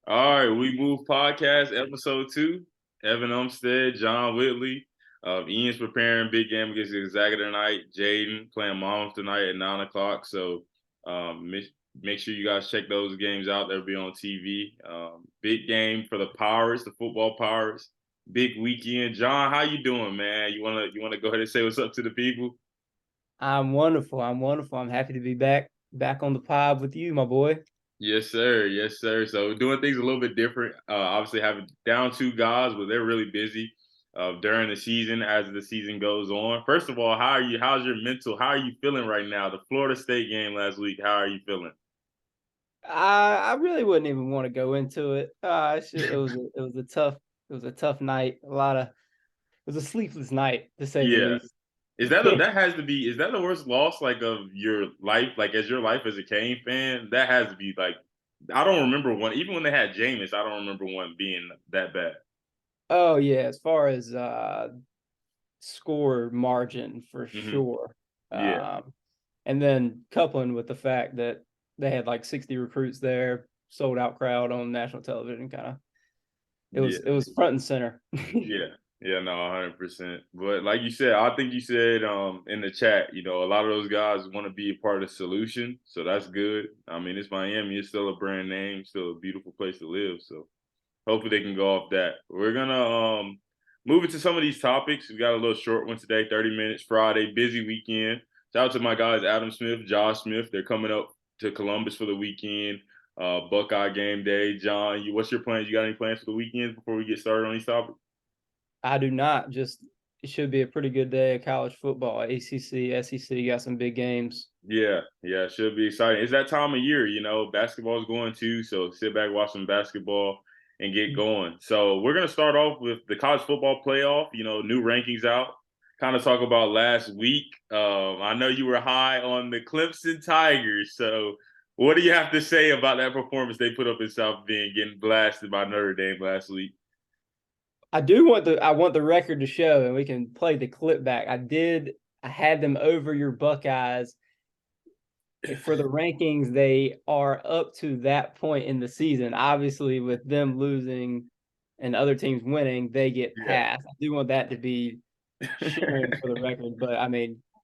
All right, We Move Podcast, episode 2. Evan Umstead, John Whitley. Ian's preparing big game against Gonzaga tonight. Jaden playing Monmouth tonight at 9 o'clock. So make sure you guys check those games out. They'll be on TV. Big game for the Powers, the football Powers. Big weekend. John, how you doing, man? You wanna go ahead and say what's up to the people? I'm wonderful. I'm happy to be back on the pod with you, my boy. Yes, sir. Yes, sir. So doing things a little bit different. Obviously, having down two guys, but they're really busy during the season as the season goes on. First of all, how are you? How's your mental? How are you feeling right now? The Florida State game last week. How are you feeling? I really wouldn't even want to go into it. It was a tough night. It was a sleepless night to say the Yeah. least. That has to be? Is that the worst loss like of your life? Like as your life as a Cane fan, that has to be like. I don't remember one. Even when they had Jameis, I don't remember one being that bad. Oh yeah, as far as score margin for Hmm. sure. Yeah. And then coupling with the fact that they had like 60 recruits there, sold out crowd on national television, kind of Yeah. it was front and center. Yeah. Yeah, no, 100%. But like you said, I think you said in the chat, a lot of those guys want to be a part of the solution. So that's good. I mean, it's Miami. It's still a brand name, still a beautiful place to live. So hopefully they can go off that. We're gonna move into some of these topics. We got a little short one today, 30 minutes, Friday, busy weekend. Shout out to my guys, Adam Smith, Josh Smith. They're coming up to Columbus for the weekend. Buckeye game day. John, what's your plans? You got any plans for the weekend before we get started on these topics? I do not. Just it should be a pretty good day of college football. ACC, SEC got some big games. Yeah, yeah, it should be exciting. It's that time of year, basketball's going too. So sit back, watch some basketball and get going. So we're gonna start off with the college football playoff, new rankings out. Kind of talk about last week. I know you were high on the Clemson Tigers. So what do you have to say about that performance they put up in South Bend, getting blasted by Notre Dame last week? I want the record to show, and we can play the clip back. I had them over your Buckeyes. For the rankings, they are up to that point in the season. Obviously, with them losing and other teams winning, they get Yeah. passed. I do want that to be shown for the record, but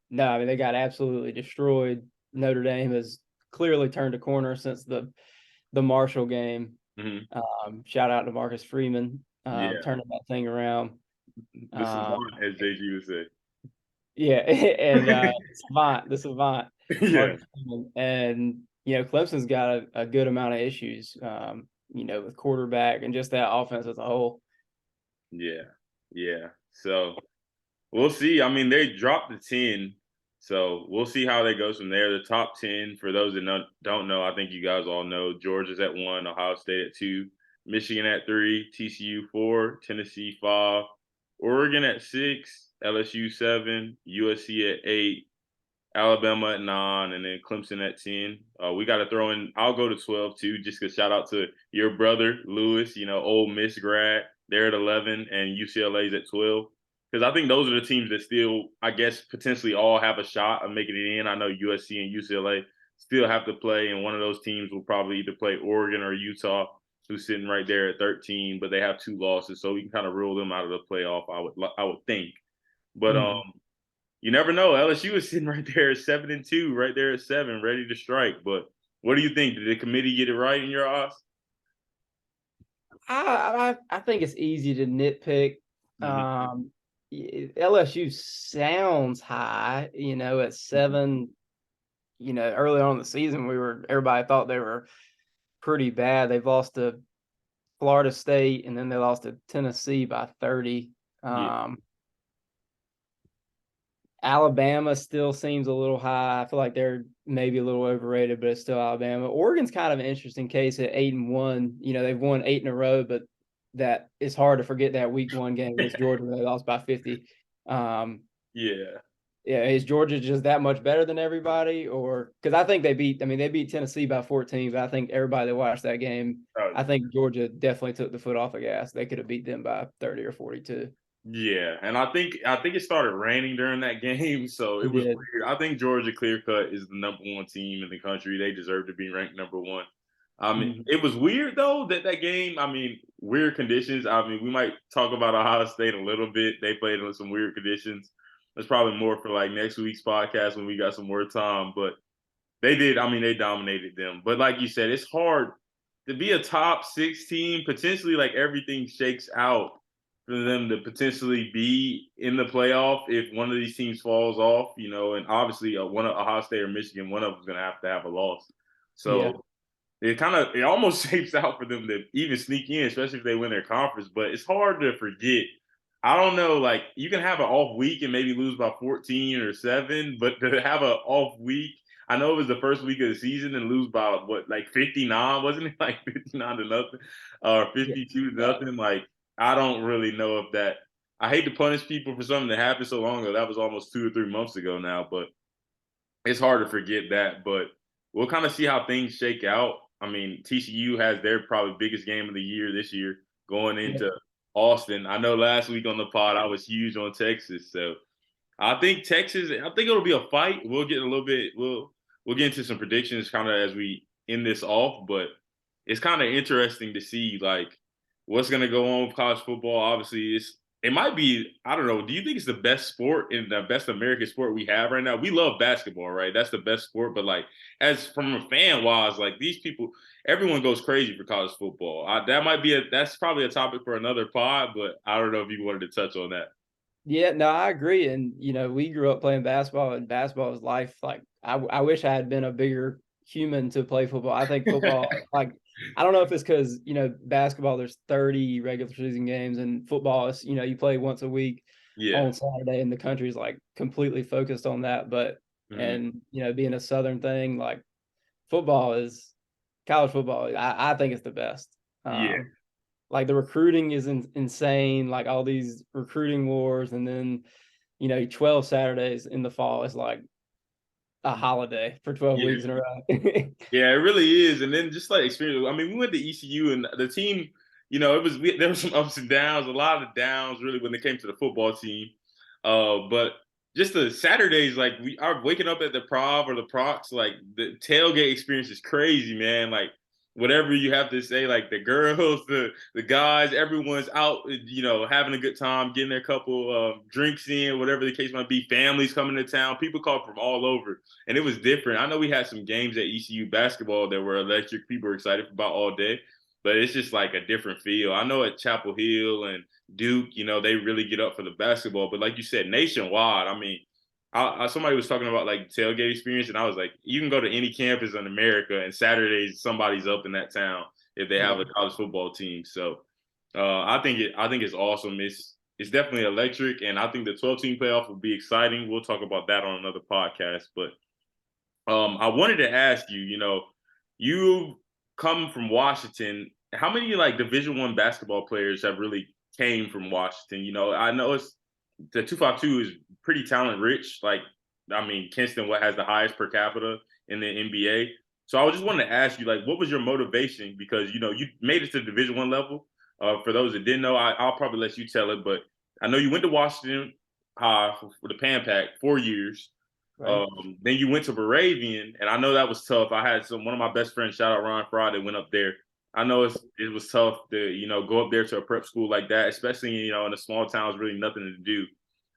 no, they got absolutely destroyed. Notre Dame has clearly turned a corner since the Marshall game. Hmm. Shout out to Marcus Freeman, Yeah. turning that thing around. The Um, savant, as JG would say. yeah, and the savant, Yeah. Marcus Freeman, and Clemson's got a good amount of issues, with quarterback and just that offense as a whole. Yeah. Yeah. So we'll see. I mean, they dropped the 10. So we'll see how that goes from there. The top 10, for those that don't know, I think you guys all know Georgia's at 1, Ohio State at 2, Michigan at 3, TCU 4, Tennessee 5, Oregon at 6, LSU 7, USC at 8, Alabama at 9, and then Clemson at 10. We got to throw in, I'll go to 12 too, just because shout out to your brother, Lewis, Ole Miss grad. They're at 11, and UCLA's at 12. Because I think those are the teams that still, I guess, potentially all have a shot of making it in. I know USC and UCLA still have to play, and one of those teams will probably either play Oregon or Utah, who's sitting right there at 13, but they have 2 losses, so we can kind of rule them out of the playoff, I would think. But Mhm. you never know. LSU is sitting right there at 7-2, right there at 7, ready to strike. But what do you think? Did the committee get it right in your eyes? I think it's easy to nitpick. Hmm. LSU sounds high, at 7. Early on in the season, everybody thought they were pretty bad. They've lost to Florida State, and then they lost to Tennessee by 30. Yeah, Alabama still seems a little high. I feel like they're maybe a little overrated, but it's still Alabama. Oregon's kind of an interesting case at 8-1. They've won 8 in a row, but that it's hard to forget that week 1 game against Georgia where they lost by 50. yeah. Yeah, is Georgia just that much better than everybody? Or because I think they beat Tennessee by 14, but I think everybody that watched that game, Uh, I think Georgia definitely took the foot off the gas. They could have beat them by 30 or 42. yeah, and I think it started raining during that game, so it It was did. weird. I think Georgia clear cut is the number 1 team in the country. They deserve to be ranked number 1. I mean, it was weird though that game. I mean, weird conditions. I mean, we might talk about Ohio State a little bit. They played in some weird conditions. That's probably more for like next week's podcast when we got some more time. But they did. I mean, they dominated them. But like you said, it's hard to be a top 6 team. Potentially, like everything shakes out for them to potentially be in the playoff if one of these teams falls off. You know, and obviously, one of Ohio State or Michigan, one of them is going to have a loss. Yeah. So it almost shapes out for them to even sneak in, especially if they win their conference. But it's hard to forget. I don't know, like you can have an off week and maybe lose by 14 or 7, but to have an off week, I know it was the first week of the season and lose by what, like 59, wasn't it? Like 59 to nothing or Yeah. 52 to nothing. Like, I don't really know if that I hate to punish people for something that happened so long ago. That was almost 2 or 3 months ago now, but it's hard to forget that. But we'll kind of see how things shake out. I mean, TCU has their probably biggest game of the year this year going Yeah. into Austin. I know last week on the pod I was huge on Texas, so I think Texas. I think it'll be a fight. We'll get a little bit. We'll get into some predictions kind of as we end this off, but it's kind of interesting to see like what's going to go on with college football. Obviously, it might be. I don't know. Do you think it's the best sport and the best American sport we have right now? We love basketball, right? That's the best sport, but like as from a fan wise, like these people, everyone goes crazy for college football. That's probably a topic for another pod, but I don't know if you wanted to touch on that. Yeah, no, I agree. And we grew up playing basketball, and basketball is life. Like I wish I had been a bigger human to play football. I think football, like I don't know if it's because basketball there's 30 regular season games, and football is you play once a week Yeah. on Saturday, and the country's like completely focused on that. But Mhm. and being a Southern thing, like college football. I think it's the best. Yeah. Like the recruiting is insane, like all these recruiting wars, and then 12 Saturdays in the fall is like a holiday for 12 Yeah. weeks in a row. Yeah, it really is. And then just like experience, I mean, we went to ECU and the team, there were some ups and downs, a lot of downs really when it came to the football team. But just the Saturdays, like we are waking up at the Prov or the Prox, like the tailgate experience is crazy, man. Like whatever you have to say, like the girls, the guys, everyone's out, having a good time, getting their couple drinks in, whatever the case might be. Families coming to town, people come from all over, and it was different. I know we had some games at ECU basketball that were electric. People were excited about all day, but it's just like a different feel. I know at Chapel Hill and Duke, they really get up for the basketball, but like you said, nationwide. I mean, somebody was talking about like tailgate experience, and I was like, you can go to any campus in America, and Saturdays somebody's up in that town if they have Yeah. a college football team. So I think it's awesome. It's definitely electric, and I think the 12-team playoff will be exciting. We'll talk about that on another podcast. But I wanted to ask you, you come from Washington. How many like Division I basketball players have really came from Washington? I know it's the 252 is pretty talent rich. Like, I mean, Kinston what has the highest per capita in the NBA. So I just wanted to ask you, like, what was your motivation? Because you made it to the Division I level. For those that didn't know, I'll probably let you tell it, but I know you went to Washington High for the Pan Pac 4 years. Right. Then you went to Moravian, and I know that was tough. I had one of my best friends, shout out Ron Friday, went up there. I know it was tough to go up there to a prep school like that, especially in a small town with really nothing to do.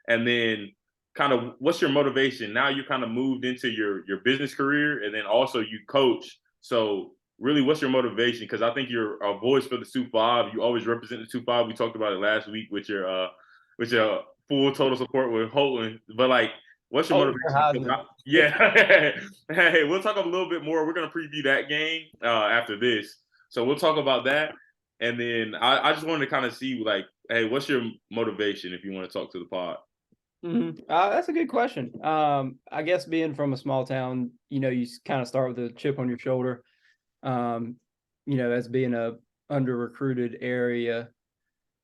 And then kind of what's your motivation? Now you kind of moved into your business career, and then also you coach. So really, what's your motivation? Because I think you're a voice for the 2-5. You always represent the 2-5. We talked about it last week with your full total support with Holton. But like, what's your Oh, for motivation? Heisman. Yeah. Hey, we'll talk a little bit more. We're gonna preview that game after this, so we'll talk about that. And then I just wanted to kind of see like, hey, what's your motivation if you want to talk to the pod? That's a good question. I guess being from a small town, you kind of start with a chip on your shoulder. As being a under recruited area.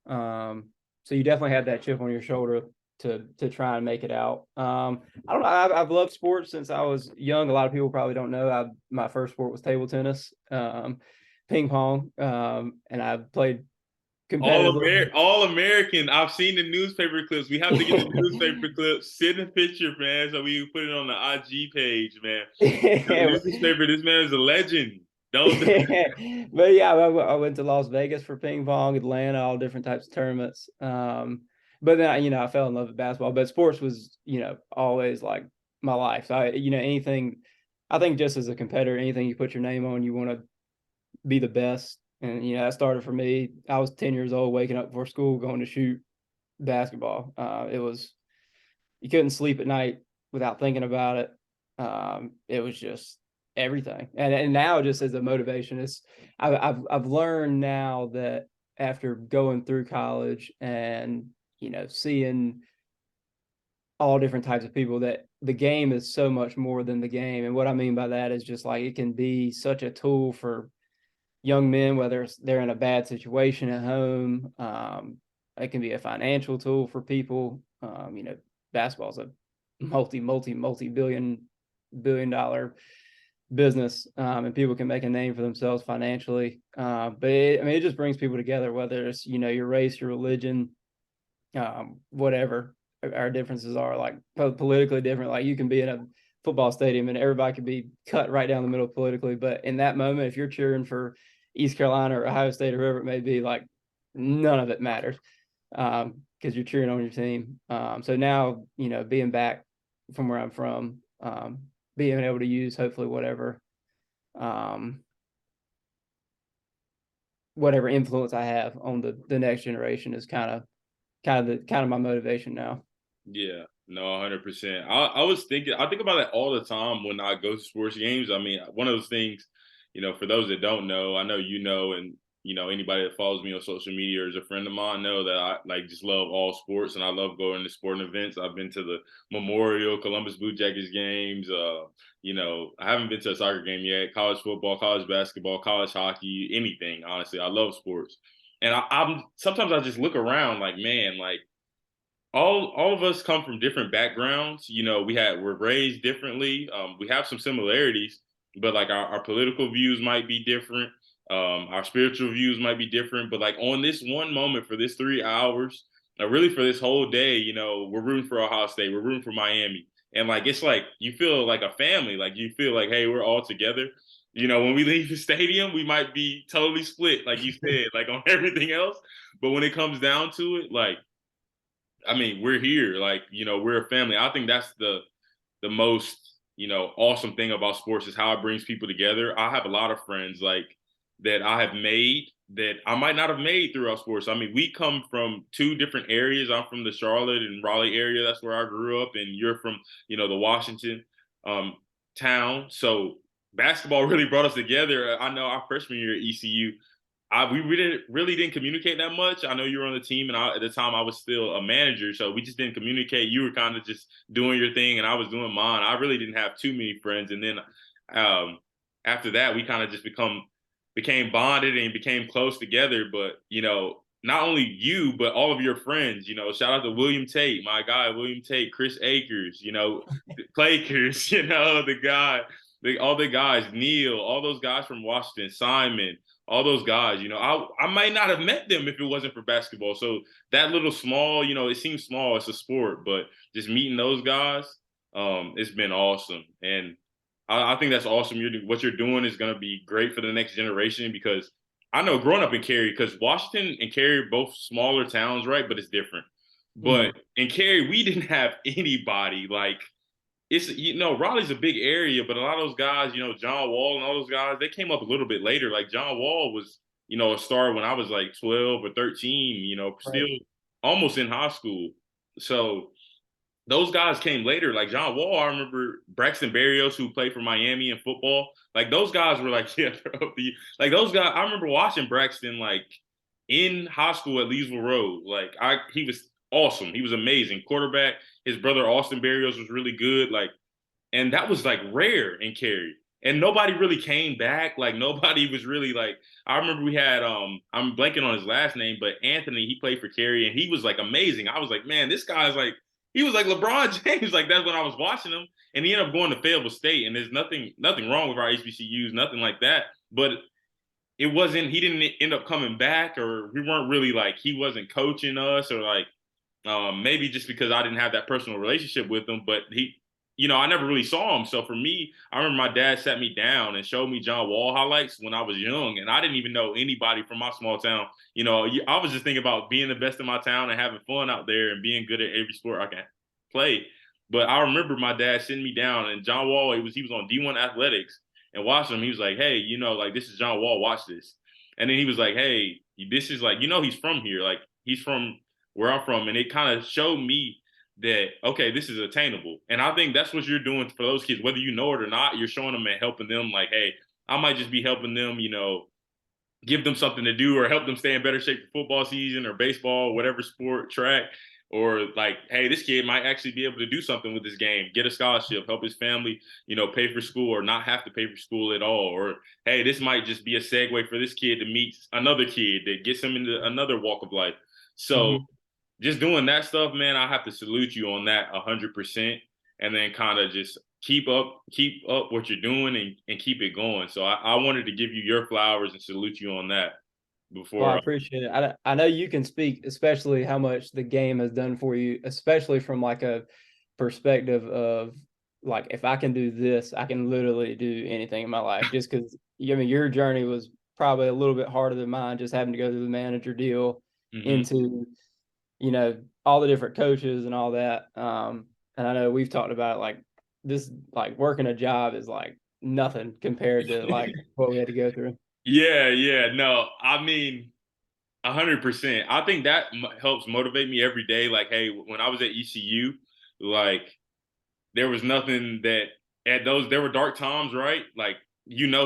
So you definitely had that chip on your shoulder to try and make it out. I don't know. I've loved sports since I was young. A lot of people probably don't know. My first sport was table tennis, ping pong, and I played competitively. All American. I've seen the newspaper clips. We have to get the newspaper clips, send a picture, man, so we can put it on the IG page, man. The Yeah, newspaper. This man is a legend. Don't. But yeah, I went to Las Vegas for ping pong, Atlanta, all different types of tournaments. But then I fell in love with basketball. But sports was, always like my life. So anything. I think just as a competitor, anything you put your name on, you want to be the best. And that started for me. I was 10 years old, waking up before school, going to shoot basketball. It was you couldn't sleep at night without thinking about it. It was just everything. And now just as a motivation, I've learned now that after going through college and seeing all different types of people, that the game is so much more than the game. And what I mean by that is just like it can be such a tool for young men, whether they're in a bad situation at home. It can be a financial tool for people. Basketball's a multi-billion dollar business, and people can make a name for themselves financially. But it just brings people together, whether it's your race, your religion, whatever our differences are, like politically different. Like you can be in a football stadium and everybody could be cut right down the middle politically, but in that moment, if you're cheering for East Carolina or Ohio State or whoever it may be, like none of it matters, because you're cheering on your team. So now, being back from where I'm from, being able to use hopefully whatever influence I have on the next generation is kind of my motivation now. Yeah, no, 100%. I was thinking, I think about it all the time when I go to sports games. I mean, one of those things, for those that don't know, I know and anybody that follows me on social media or is a friend of mine know that I like just love all sports and I love going to sporting events. I've been to the Memorial Columbus Blue Jackets games. I haven't been to a soccer game yet. College football, college basketball, college hockey, anything. Honestly, I love sports, and I'm sometimes I just look around like, man, like all of us come from different backgrounds. We're raised differently. We have some similarities, but like our political views might be different. Our spiritual views might be different. But like on this one moment for this 3 hours, really for this whole day, we're rooting for Ohio State. We're rooting for Miami. And like it's like you feel like a family. Like you feel like, hey, we're all together. When we leave the stadium, we might be totally split, like you said, like on everything else. But when it comes down to it, like I mean, we're here. Like, we're a family. I think that's the most, awesome thing about sports is how it brings people together. I have a lot of friends like that I have made that I might not have made throughout sports. I mean, we come from two different areas. I'm from the Charlotte and Raleigh area. That's where I grew up, and you're from, the Washington um, town. So basketball really brought us together. I know our freshman year at ECU, we didn't communicate that much. I know you were on the team, and at the time I was still a manager, so we just didn't communicate. You were kind of just doing your thing, and I was doing mine. I really didn't have too many friends, and then after that, we kind of just became bonded and became close together. But not only you, but all of your friends. Shout out to William Tate, my guy, William Tate, Chris Akers, Clakers, the guy, all the guys, Neil, all those guys from Washington, Simon, all those guys, I might not have met them if it wasn't for basketball. So that little small, it seems small, it's a sport, but just meeting those guys, it's been awesome. And I think that's awesome. What you're doing is going to be great for the next generation because I know growing up in Cary, because Washington and Cary are both smaller towns, right? But it's different. But in Cary, we didn't have anybody like it's Raleigh's a big area, but a lot of those guys, John Wall and all those guys, they came up a little bit later. Like John Wall was, a star when I was like 12 or 13, still Right. almost in high school. So those guys came later. Like John Wall, I remember Braxton Berrios, who played for Miami in football. Like those guys were like, yeah, like those guys. I remember watching Braxton like in high school at Leesville Road. Like he was awesome. He was amazing quarterback. His brother Austin Berrios was really good. Like, and that was like rare in Cary. And nobody really came back. Like nobody was really like. I remember we had I'm blanking on his last name, but Anthony. He played for Cary, and he was like amazing. I was like, man, this guy's like he was like LeBron James. Like that's when I was watching him, and he ended up going to Fayetteville State. And there's nothing wrong with our HBCUs, nothing like that. But it wasn't. He didn't end up coming back, or we weren't really like he wasn't coaching us, or like maybe just because I didn't have that personal relationship with him. But I never really saw him. So for me, I remember my dad sat me down and showed me John Wall highlights when I was young, and I didn't even know anybody from my small town. I was just thinking about being the best in my town and having fun out there and being good at every sport I can play. But I remember my dad sitting me down, and John Wall, he was on D1 Athletics, and watching him, he was like, "Hey, like this is John Wall. Watch this." And then he was like, "Hey, this is like, he's from here. Like he's from where I'm from," and it kind of showed me that, okay, this is attainable. And I think that's what you're doing for those kids, whether you know it or not. You're showing them and helping them, like, hey, I might just be helping them, give them something to do or help them stay in better shape for football season or baseball, whatever sport, track. Or like, hey, this kid might actually be able to do something with this game, get a scholarship, help his family, pay for school or not have to pay for school at all. Or, hey, this might just be a segue for this kid to meet another kid that gets him into another walk of life. So just doing that stuff, man, I have to salute you on that 100%. And then kind of just keep up what you're doing and keep it going. So I wanted to give you your flowers and salute you on that Well, I before. appreciate it. I know you can speak, especially how much the game has done for you, especially from like a perspective of like, if I can do this, I can literally do anything in my life. Just because, I mean, your journey was probably a little bit harder than mine, just having to go through the manager deal into, all the different coaches and all that. And I know we've talked about like this, like working a job is like nothing compared to like what we had to go through. Yeah. No, I mean, 100%. I think that helps motivate me every day. Like, hey, when I was at ECU, like, there was nothing that there were dark times, right? Like,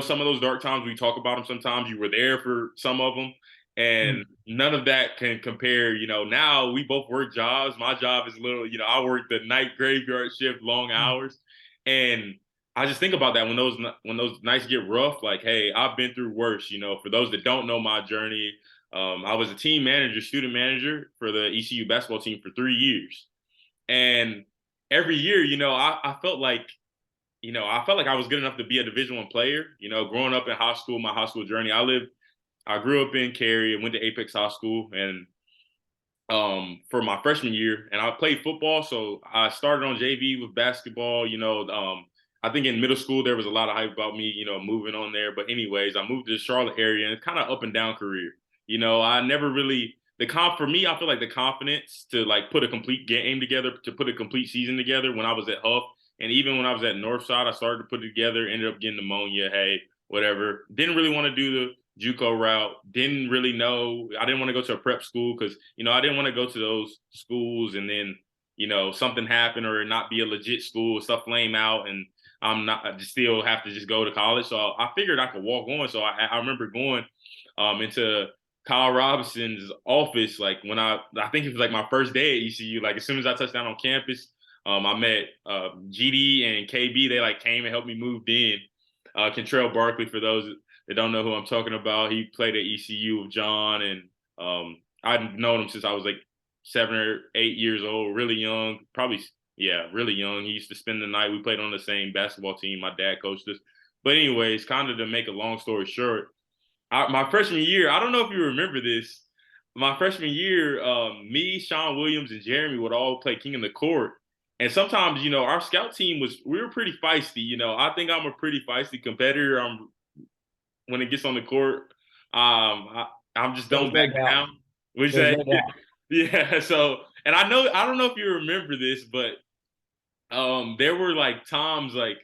some of those dark times, we talk about them sometimes. You were there for some of them. And none of that can compare. Now we both work jobs. My job is a little, I work the night graveyard shift, long hours. And I just think about that when those nights get rough, like, hey, I've been through worse. For those that don't know my journey, I was a team manager, student manager for the ECU basketball team for 3 years. And every year, I felt like I was good enough to be a Division I player. Growing up in high school, my high school journey, I grew up in Cary and went to Apex High School, and for my freshman year, and I played football, so I started on JV with basketball. I think in middle school there was a lot of hype about me, moving on there. But anyways, I moved to the Charlotte area, and it's kind of up and down career. I never really for me, I feel like the confidence to like put a complete game together, to put a complete season together when I was at Huff, and even when I was at Northside, I started to put it together. Ended up getting pneumonia. Hey, whatever. Didn't really want to do the JUCO route. Didn't really know. I didn't want to go to a prep school because I didn't want to go to those schools and then something happen or not be a legit school, stuff flame out, and I just still have to just go to college. So I figured I could walk on. So I remember going into Kyle Robinson's office, like when I think it was like my first day at ECU. Like as soon as I touched down on campus, I met GD and KB. They like came and helped me move in. Kentrell Barkley, for those that don't know who I'm talking about, he played at ECU with John, and I've known him since I was like 7 or 8 years old, really young, probably, yeah, really young. He used to spend the night. We played on the same basketball team. My dad coached us. But anyways, kind of to make a long story short, my freshman year, I don't know if you remember this. My freshman year, me, Sean Williams, and Jeremy would all play King of the Court. And sometimes, our scout team we were pretty feisty. I think I'm a pretty feisty competitor. When it gets on the court, I'm just There's don't no back doubt. down. We There's say, no doubt. yeah. So, and I don't know if you remember this, but there were like times like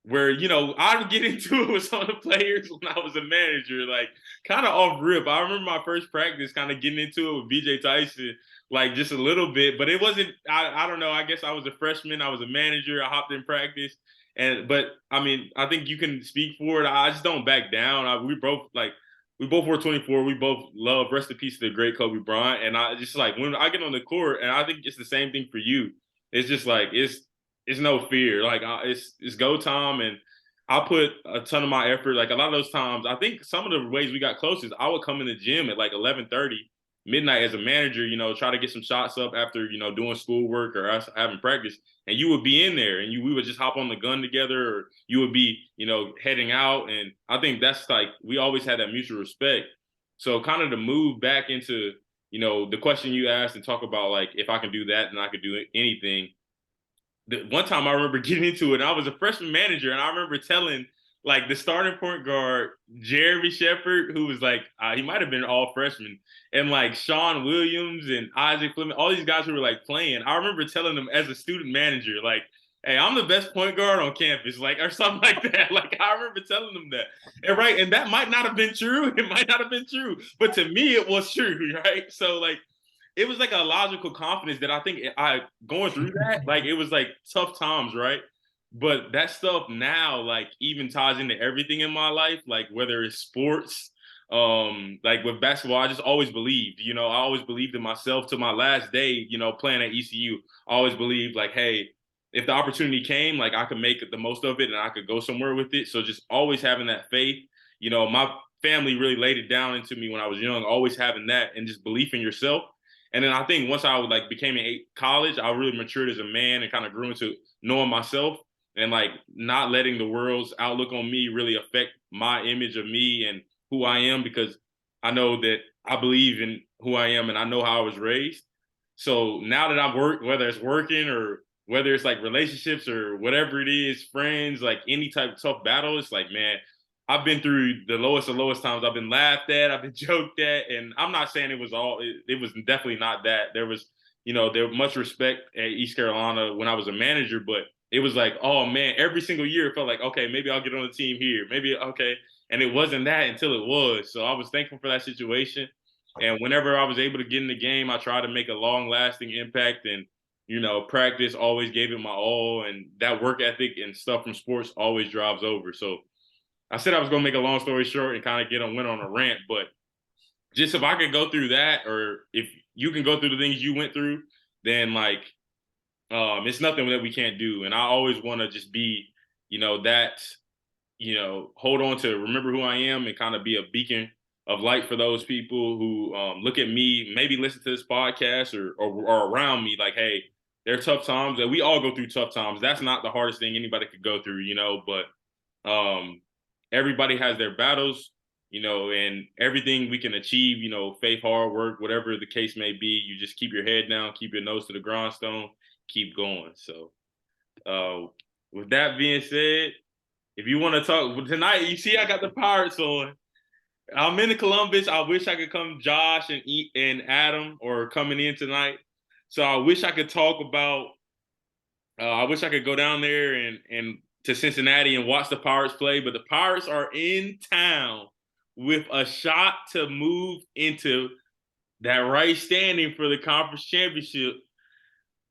where I would get into it with some of the players when I was a manager, like kind of off rip. I remember my first practice kind of getting into it with BJ Tyson, like just a little bit, but it wasn't. I don't know. I guess I was a freshman. I was a manager. I hopped in practice, but I mean, I think you can speak for it. I just don't back down. We both were 24. We both love, rest in peace to the great Kobe Bryant. And I just like when I get on the court, and I think it's the same thing for you. It's just like it's no fear. Like it's go time, and I put a ton of my effort. Like a lot of those times, I think some of the ways we got close is I would come in the gym at like 11:30 midnight as a manager. Try to get some shots up after doing schoolwork or us having practice, and you would be in there, and we would just hop on the gun together, or you would be heading out. And I think that's like we always had that mutual respect. So kind of to move back into the question you asked and talk about like if I can do that, then I could do anything. one time I remember getting into it, and I was a freshman manager, and I remember telling like the starting point guard, Jeremy Shepard, who was like, he might have been all freshman, and like Sean Williams and Isaac Fleming, all these guys who were like playing. I remember telling them as a student manager, like, hey, I'm the best point guard on campus, like, or something like that. Like, I remember telling them that. And that might not have been true. It might not have been true. But to me, it was true, right? So like it was like a logical confidence that I think I going through that, like it was like tough times, right? But that stuff now, like even ties into everything in my life, like whether it's sports, like with basketball, I just always believed, I always believed in myself to my last day, playing at ECU. I always believed like, hey, if the opportunity came, like I could make the most of it and I could go somewhere with it. So just always having that faith, my family really laid it down into me when I was young, always having that and just belief in yourself. And then I think once I like became in college, I really matured as a man and kind of grew into knowing myself and like not letting the world's outlook on me really affect my image of me and who I am, because I know that I believe in who I am and I know how I was raised. So now that I've worked, whether it's working or whether it's like relationships or whatever it is, friends, like any type of tough battle, it's like, man, I've been through the lowest of lowest times. I've been laughed at, I've been joked at, and I'm not saying it was all. It was definitely not that. There was, there was much respect at East Carolina when I was a manager, but it was like, oh man, every single year it felt like, okay, maybe I'll get on the team here, maybe okay, and it wasn't that until it was. So I was thankful for that situation, and whenever I was able to get in the game, I tried to make a long-lasting impact, and practice always gave it my all, and that work ethic and stuff from sports always drives over. So I said I was gonna make a long story short and kind of went on a rant, but just if I could go through that, or if you can go through the things you went through, then like it's nothing that we can't do. And I always want to just be, that, hold on to remember who I am and kind of be a beacon of light for those people who look at me, maybe listen to this podcast or around me, like, hey, there are tough times, and we all go through tough times. That's not the hardest thing anybody could go through, but everybody has their battles, and everything we can achieve, faith, hard work, whatever the case may be, you just keep your head down, keep your nose to the grindstone, keep going. So with that being said, if you want to talk tonight, you see I got the Pirates on. I'm in Columbus. I wish I could come Josh and Adam or coming in tonight. So I wish I could talk about I wish I could go down there and to Cincinnati and watch the Pirates play, but the Pirates are in town with a shot to move into that right standing for the conference championship,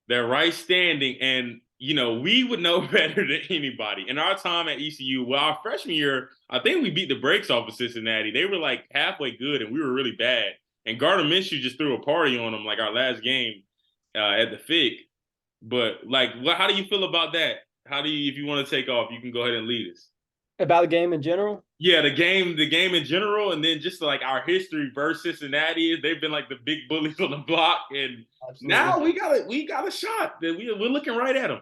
that right standing. And, we would know better than anybody. In our time at ECU, well, our freshman year, I think we beat the brakes off of Cincinnati. They were like halfway good and we were really bad. And Gardner Minshew just threw a party on them like our last game at the Fig. But like, how do you feel about that? If you want to take off, you can go ahead and lead us. About the game in general? Yeah, the game in general, and then just like our history versus Cincinnati. They've been like the big bullies on the block, and Absolutely. now we got a shot that we're looking right at them.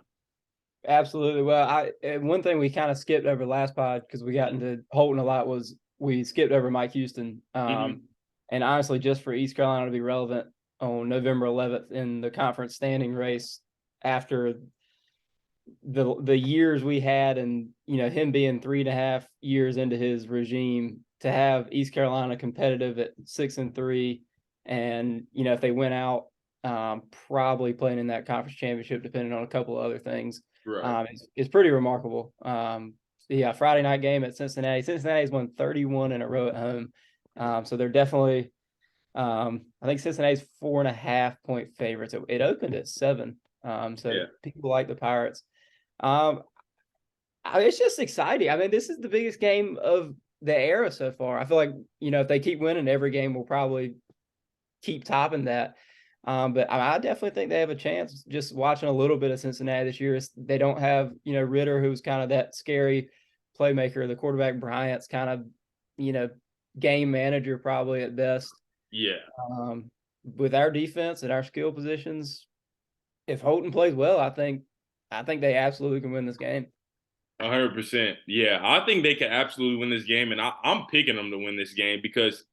Absolutely. Well, one thing we kind of skipped over last pod because we got into Holton a lot was we skipped over Mike Houston. And honestly, just for East Carolina to be relevant on November 11th in the conference standing race after the years we had, and him being 3.5 years into his regime, to have East Carolina competitive at 6-3, and if they went out, probably playing in that conference championship, depending on a couple of other things, right. It's pretty remarkable. Yeah, Friday night game at Cincinnati. Cincinnati's won 31 in a row at home, so they're definitely. I think Cincinnati's 4.5-point favorites. It opened at 7. So yeah. People like the Pirates. It's just exciting. I mean, this is the biggest game of the era so far. I feel like, if they keep winning, every game will probably keep topping that. But I definitely think they have a chance. Just watching a little bit of Cincinnati this year, they don't have, Ritter, who's kind of that scary playmaker. The quarterback Bryant's kind of, game manager probably at best. Yeah. With our defense and our skill positions, if Holton plays well, I think they absolutely can win this game. 100%. Yeah, I think they can absolutely win this game, and I'm picking them to win this game because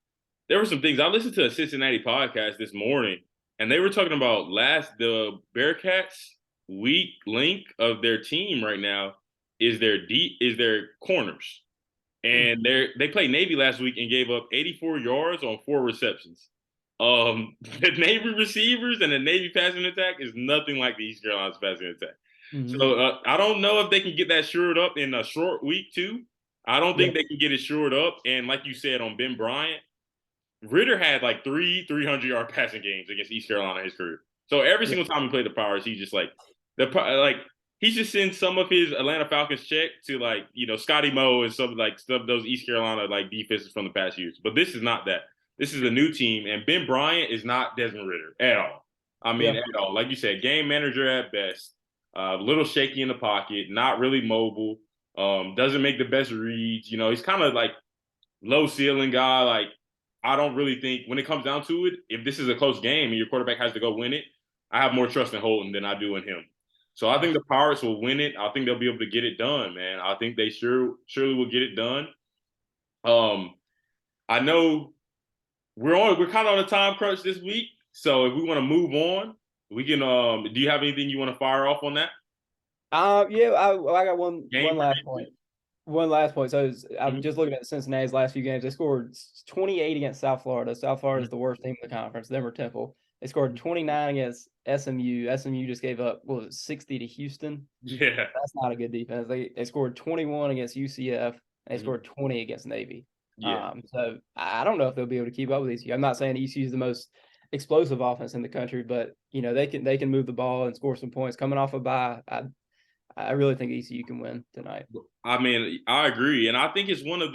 there were some things. I listened to a Cincinnati podcast this morning, and they were talking about the Bearcats weak link of their team right now is their corners. And they played Navy last week and gave up 84 yards on 4 receptions. The Navy receivers and the Navy passing attack is nothing like the East Carolina's passing attack. So I don't know if they can get that shored up in a short week too. I don't think they can get it shored up. And like you said on Ben Bryant, Ritter had like 300-yard passing games against East Carolina in his career. So every single time he played the Powers, he's just like he just sends some of his Atlanta Falcons check to Scotty Moe and some of those East Carolina defenses from the past years. But this is not that. This is a new team, and Ben Bryant is not Desmond Ritter at all. I mean, at all. Like you said, game manager at best. A little shaky in the pocket, not really mobile. Doesn't make the best reads. He's kind of like low ceiling guy. Like I don't really think when it comes down to it, if this is a close game and your quarterback has to go win it, I have more trust in Holton than I do in him. So I think the Pirates will win it. I think they'll be able to get it done, man. I think they surely will get it done. I know we're kind of on a time crunch this week, so if we want to move on, we can. Do you have anything you want to fire off on that? Yeah, I got one last point. One last point. So I'm just looking at Cincinnati's last few games. They scored 28 against South Florida. South Florida is the worst team in the conference. Them or Temple. They scored 29 against SMU. SMU just gave up 60 to Houston. Yeah, that's not a good defense. They scored 21 against UCF. And they scored 20 against Navy. Yeah. So I don't know if they'll be able to keep up with ECU. I'm not saying ECU is the most explosive offense in the country, but they can move the ball and score some points coming off a bye. I really think ECU can win tonight. I mean, I agree, and I think it's one of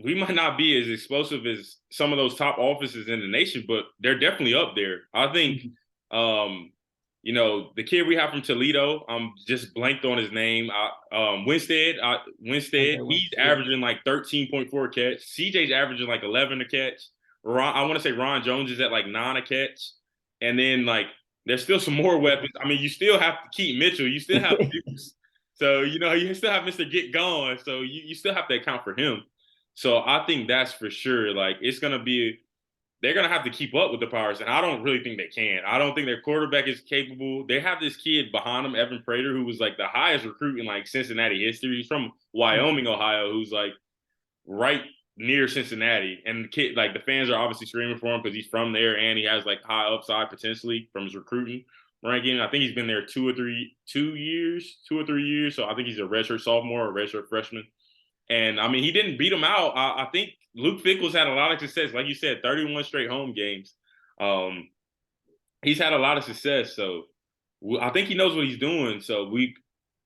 we might not be as explosive as some of those top offenses in the nation, but they're definitely up there. I think, the kid we have from Toledo, I'm just blanked on his name. Winstead, he's averaging like 13.4 catch. CJ's averaging like 11 a catch. I want to say Ron Jones is at like 9 a catch. And then there's still some more weapons. I mean, you still have to keep Mitchell. You still have Dukes. So, you still have Mr. Get Gone. So you still have to account for him. So I think that's for sure. They're going to have to keep up with the Pirates, and I don't really think they can. I don't think their quarterback is capable. They have this kid behind them, Evan Prater, who was like the highest recruit in Cincinnati history. He's from Wyoming, Ohio, who's right near Cincinnati. And the kid, the fans are obviously screaming for him because he's from there and he has high upside potentially from his recruiting ranking. I think he's been there 2 or 3 years. So I think he's a redshirt sophomore or redshirt freshman. And I mean, he didn't beat him out. I think Luke Fickell's had a lot of success. Like you said, 31 straight home games. He's had a lot of success. So I think he knows what he's doing. So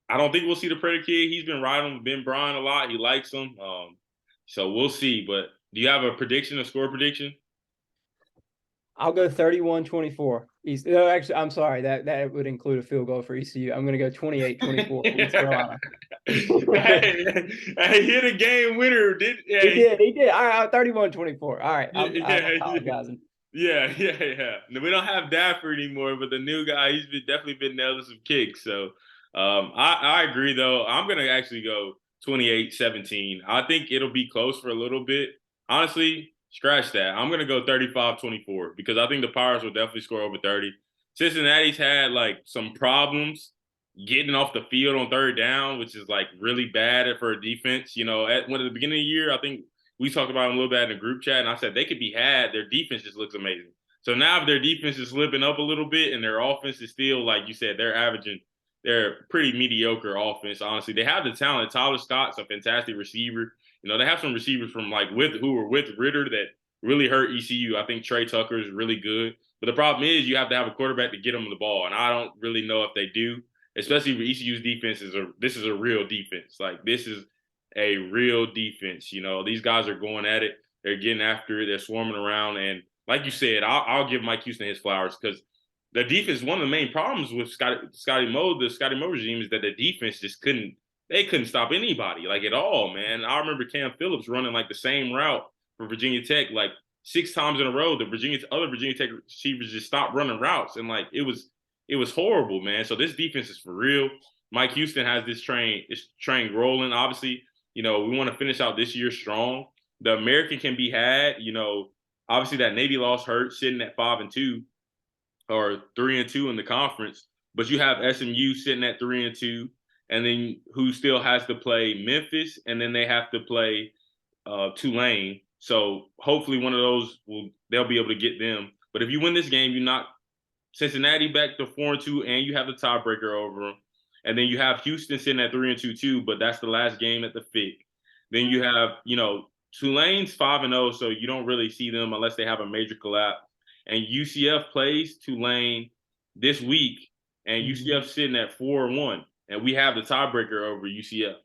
I don't think we'll see the Predator kid. He's been riding with Ben Bryant a lot. He likes him. So we'll see. But do you have a score prediction? I'll go 31-24. No, actually, I'm sorry. That would include a field goal for ECU. I'm going to go 28-24 East Carolina. He hit a game winner. He did. All right, 31-24. All right. I'm apologizing. Yeah. We don't have Daffer anymore, but the new guy, he's definitely been nailing some kicks. So I agree, though. I'm going to actually go 28-17. I think it'll be close for a little bit. Honestly, scratch that. I'm going to go 35-24 because I think the Pirates will definitely score over 30. Cincinnati's had some problems getting off the field on third down, which is really bad for a defense. At the beginning of the year, I think we talked about them a little bit in the group chat, and I said they could be had. Their defense just looks amazing. So now if their defense is slipping up a little bit and their offense is still, like you said, they're pretty mediocre offense, honestly. They have the talent. Tyler Scott's a fantastic receiver. They have some receivers from who were with Ritter that really hurt ECU. I think Trey Tucker is really good. But the problem is you have to have a quarterback to get them the ball, and I don't really know if they do, especially for ECU's defense. This is a real defense. This is a real defense. These guys are going at it. They're getting after it. They're swarming around. And like you said, I'll give Mike Houston his flowers because the defense, one of the main problems with Scotty Moe regime is that the defense just couldn't stop anybody at all, man. I remember Cam Phillips running the same route for Virginia Tech 6 times in a row. The other Virginia Tech receivers just stopped running routes, and it was horrible, man. So this defense is for real. Mike Houston has this train rolling. Obviously, we want to finish out this year strong. The American can be had. Obviously that Navy loss hurt, sitting at 5-2 or 3-2 in the conference. but you have SMU sitting at 3-2, and then who still has to play Memphis, and then they have to play Tulane. So hopefully one of those they'll be able to get them. But if you win this game, you knock Cincinnati back to 4-2, and you have the tiebreaker over them. And then you have Houston sitting at 3-2 too, but that's the last game at the FIC. Then you have, Tulane's 5-0, so you don't really see them unless they have a major collapse. And UCF plays Tulane this week, and UCF sitting at 4-1, and we have the tiebreaker over UCF.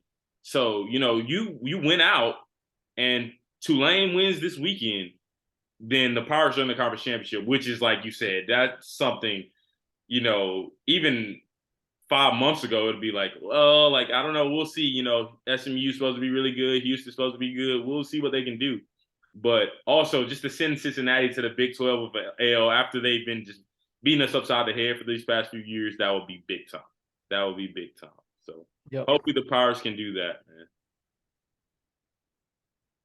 So you win out, and Tulane wins this weekend, then the Pirates are in the conference championship, which is like you said, that's something. Even 5 months ago, it'd be like, well, like, I don't know. We'll see. SMU's supposed to be really good. Houston's supposed to be good. We'll see what they can do. But also, just to send Cincinnati to the Big 12 with AL after they've been just beating us upside the head for these past few years, that would be big time. That would be big time. So hopefully the Pirates can do that, man.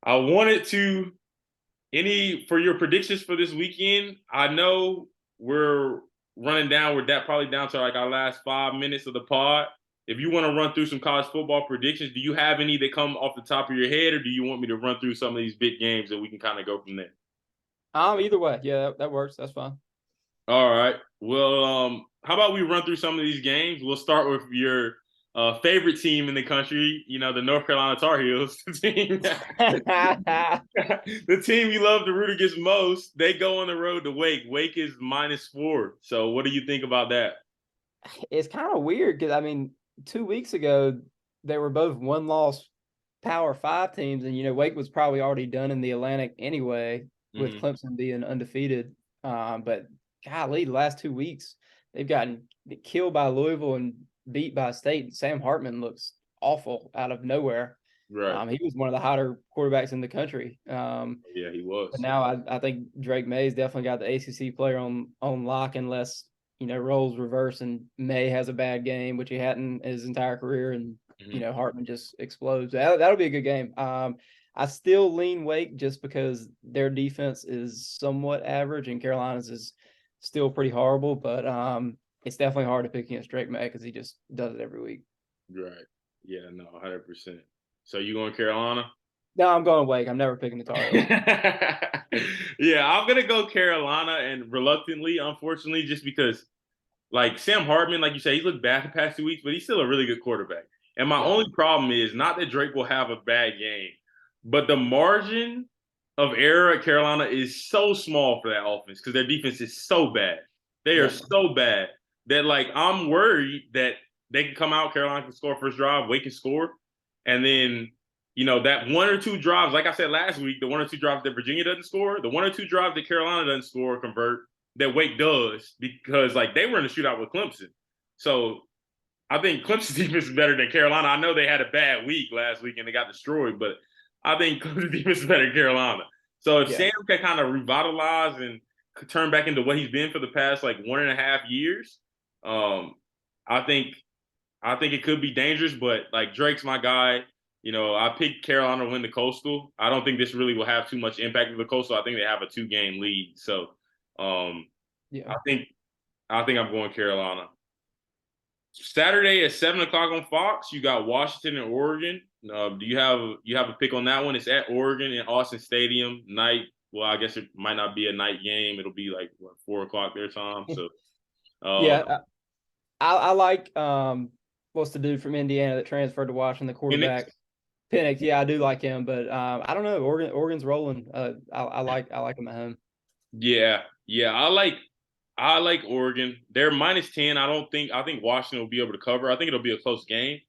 I wanted to for your predictions for this weekend. I know we're running down. We're probably down to like our last 5 minutes of the pod. If you want to run through some college football predictions, do you have any that come off the top of your head, or do you want me to run through some of these big games that we can kind of go from there? Either way. Yeah, that works. That's fine. All right. Well, how about we run through some of these games? We'll start with your favorite team in the country, the North Carolina Tar Heels, the team you love to root against most. They go on the road to Wake. Wake is -4. So what do you think about that? It's kind of weird because, 2 weeks ago, they were both one-loss Power 5 teams, and, Wake was probably already done in the Atlantic anyway, with Clemson being undefeated. But golly, the last 2 weeks, they've gotten killed by Louisville and beat by State. Sam Hartman looks awful out of nowhere. Right. He was one of the hotter quarterbacks in the country. Yeah, he was. But now I think Drake May's definitely got the ACC player on lock, unless roles reverse and May has a bad game, which he hadn't his entire career, and Hartman just explodes. That'll be a good game. I still lean Wake just because their defense is somewhat average and Carolina's is still pretty horrible, but it's definitely hard to pick against Drake May because he just does it every week. Right. Yeah, no, 100%. So you going Carolina? No, I'm going Wake. I'm never picking the Tar Heels. Yeah, I'm going to go Carolina, and reluctantly, unfortunately, just because, like, Sam Hartman, like you say, he's looked bad the past 2 weeks, but he's still a really good quarterback. And my only problem is not that Drake will have a bad game, but the margin of error at Carolina is so small for that offense because their defense is so bad. They are so bad that, like, I'm worried that they can come out, Carolina can score first drive, Wake can score, and then that 1 or 2 drives, like I said last week, the 1 or 2 drives that Virginia doesn't score, the 1 or 2 drives that Carolina doesn't score, convert, that Wake does, because, like, they were in a shootout with Clemson. So I think Clemson's defense is better than Carolina. I know they had a bad week last week and they got destroyed, but I think Clemson's defense is better than Carolina. So if Sam can kind of revitalize and turn back into what he's been for the past, like, 1.5 years, I think it could be dangerous, but, like, Drake's my guy. I picked Carolina to win the Coastal. I don't think this really will have too much impact with the Coastal. I think they have a 2-game lead. So, I think I'm going Carolina. Saturday at 7:00 on Fox, you got Washington and Oregon. Do you have a pick on that one? It's at Oregon in Austin Stadium night. Well, I guess it might not be a night game. It'll be like 4:00 their time. So, I like what's the dude from Indiana that transferred to Washington, the quarterback. Penix. Yeah, I do like him, but I don't know. Oregon's rolling. I like him at home. Yeah, I like Oregon. They're -10. I think Washington will be able to cover. I think it'll be a close game.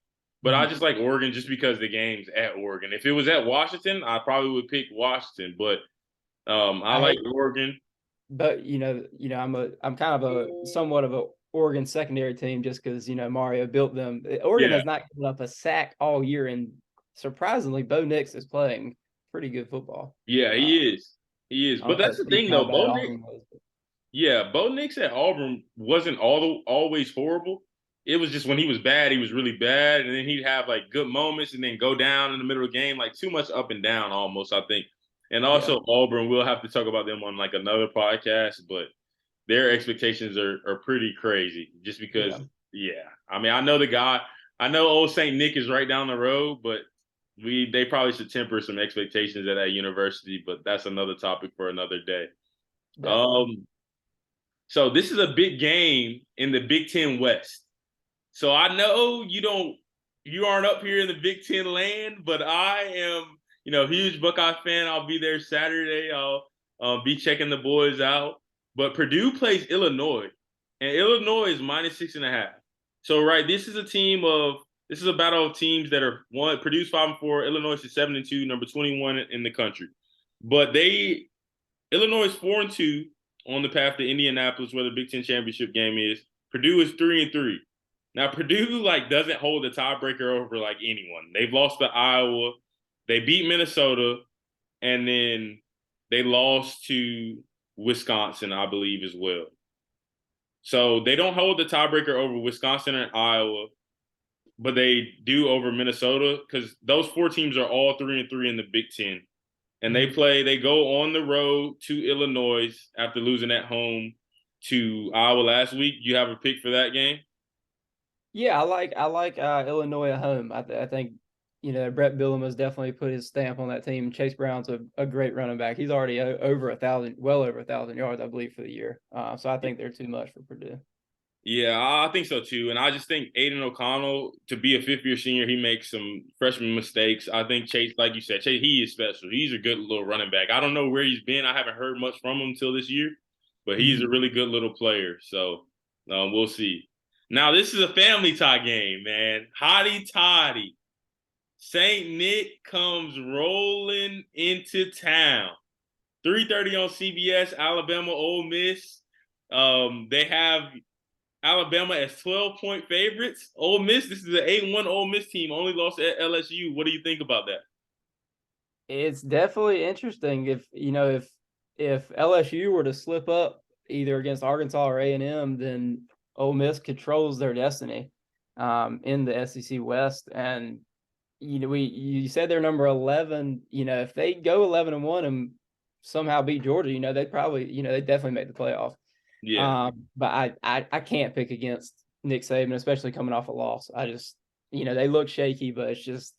But I just like Oregon just because the game's at Oregon. If it was at Washington, I probably would pick Washington. But I like Oregon. But I'm kind of a somewhat of a Oregon secondary team just because Mario built them. Oregon has not given up a sack all year, and surprisingly, Bo Nix is playing pretty good football. Yeah, he is. He is. But that's the thing, though. Bo Nix at Auburn wasn't always horrible. It was just when he was bad, he was really bad, and then he'd have, like, good moments and then go down in the middle of the game, like, too much up and down almost, I think. And also Auburn, we'll have to talk about them on, like, another podcast, but their expectations are pretty crazy just because, Yeah, yeah. I mean, I know the guy, I know old St. Nick is right down the road, but they probably should temper some expectations at that university, but that's another topic for another day. definitely. Um, so this is a big game in the Big Ten West. So I know you aren't up here in the Big Ten land, but I am, huge Buckeye fan. I'll be there Saturday. I'll be checking the boys out. But Purdue plays Illinois, and Illinois is -6.5. So right, this is a battle of teams that are one. Purdue's 5-4, Illinois is 7-2, number 21 in the country. But Illinois is 4-2 on the path to Indianapolis, where the Big Ten championship game is. Purdue is 3-3. Now Purdue doesn't hold the tiebreaker over anyone. They've lost to Iowa, they beat Minnesota, and then they lost to Wisconsin, I believe, as well. So they don't hold the tiebreaker over Wisconsin and Iowa, but they do over Minnesota because those four teams are all 3-3 in the Big Ten. And they go on the road to Illinois after losing at home to Iowa last week. You have a pick for that game? Yeah, I like Illinois at home. I think Brett Bielema has definitely put his stamp on that team. Chase Brown's a great running back. He's already over 1,000, well over 1,000 yards, I believe, for the year. So I think they're too much for Purdue. Yeah, I think so too. And I just think Aiden O'Connell, to be a fifth-year senior, he makes some freshman mistakes. I think Chase, like you said, Chase, he is special. He's a good little running back. I don't know where he's been. I haven't heard much from him until this year, but he's a really good little player. So we'll see. Now, this is a family tie game, man. Hotty toddy. St. Nick comes rolling into town. 3:30 on CBS, Alabama, Ole Miss. They have Alabama as 12-point favorites. Ole Miss, this is an 8-1 Ole Miss team, only lost at LSU. What do you think about that? It's definitely interesting if LSU were to slip up either against Arkansas or A&M, then Ole Miss controls their destiny in the SEC West. And you said they're number 11. If they go 11-1 and somehow beat Georgia, they'd probably they definitely make the playoff. Yeah. But I can't pick against Nick Saban, especially coming off a loss. I just they look shaky, but it's just